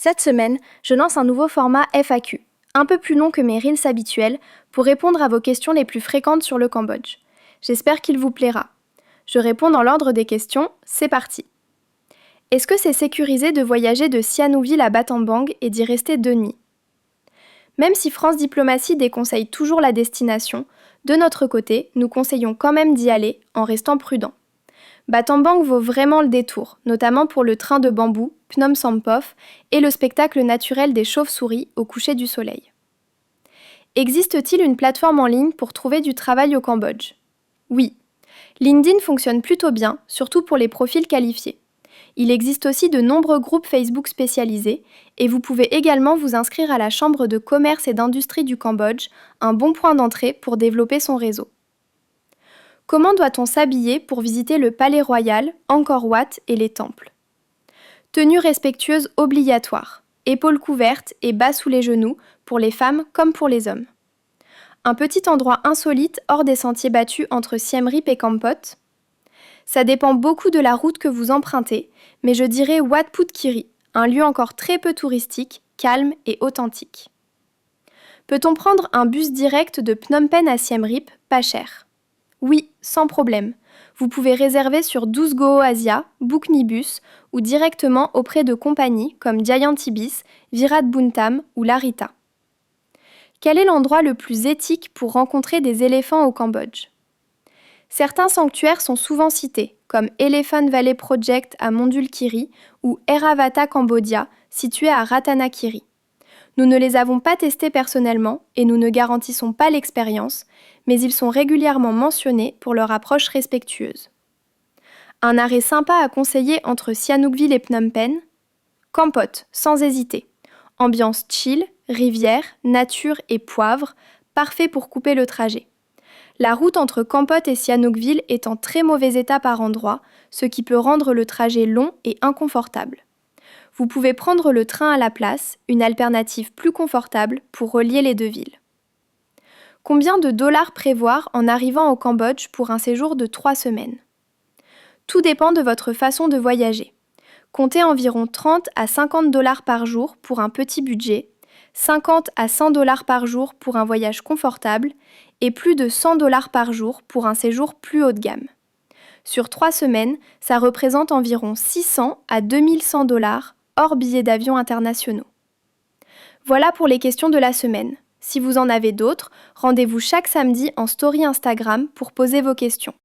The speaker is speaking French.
Cette semaine, je lance un nouveau format FAQ, un peu plus long que mes reels habituels, pour répondre à vos questions les plus fréquentes sur le Cambodge. J'espère qu'il vous plaira. Je réponds dans l'ordre des questions, c'est parti. Est-ce que c'est sécurisé de voyager de Sihanoukville à Battambang et d'y rester 2 nuits? Même si France Diplomatie déconseille toujours la destination, de notre côté, nous conseillons quand même d'y aller en restant prudent. Battambang vaut vraiment le détour, notamment pour le train de bambou, Phnom Samphof, et le spectacle naturel des chauves-souris au coucher du soleil. Existe-t-il une plateforme en ligne pour trouver du travail au Cambodge? Oui. LinkedIn fonctionne plutôt bien, surtout pour les profils qualifiés. Il existe aussi de nombreux groupes Facebook spécialisés, et vous pouvez également vous inscrire à la Chambre de commerce et d'industrie du Cambodge, un bon point d'entrée pour développer son réseau. Comment doit-on s'habiller pour visiter le Palais Royal, Angkor Wat et les temples? Tenue respectueuse obligatoire, épaules couvertes et bas sous les genoux pour les femmes comme pour les hommes. Un petit endroit insolite hors des sentiers battus entre Siem Reap et Kampot? Ça dépend beaucoup de la route que vous empruntez, mais je dirais Wat Phut Kiri, un lieu encore très peu touristique, calme et authentique. Peut-on prendre un bus direct de Phnom Penh à Siem Reap, pas cher? Oui, sans problème. Vous pouvez réserver sur 12 Go Asia, Bookmibus ou directement auprès de compagnies comme Giant Ibis, Virat Buntam ou Larita. Quel est l'endroit le plus éthique pour rencontrer des éléphants au Cambodge? Certains sanctuaires sont souvent cités, comme Elephant Valley Project à Mondulkiri ou Eravata Cambodia, situé à Ratanakiri. Nous ne les avons pas testés personnellement et nous ne garantissons pas l'expérience, mais ils sont régulièrement mentionnés pour leur approche respectueuse. Un arrêt sympa à conseiller entre Sihanoukville et Phnom Penh? Kampot, sans hésiter. Ambiance chill, rivière, nature et poivre, parfait pour couper le trajet. La route entre Kampot et Sihanoukville est en très mauvais état par endroits, ce qui peut rendre le trajet long et inconfortable. Vous pouvez prendre le train à la place, une alternative plus confortable pour relier les deux villes. Combien de dollars prévoir en arrivant au Cambodge pour un séjour de 3 semaines? Tout dépend de votre façon de voyager. Comptez environ 30 à 50 dollars par jour pour un petit budget, 50 à 100 dollars par jour pour un voyage confortable et plus de 100 dollars par jour pour un séjour plus haut de gamme. Sur 3 semaines, ça représente environ 600 à 2100 dollars hors billets d'avion internationaux. Voilà pour les questions de la semaine. Si vous en avez d'autres, rendez-vous chaque samedi en story Instagram pour poser vos questions.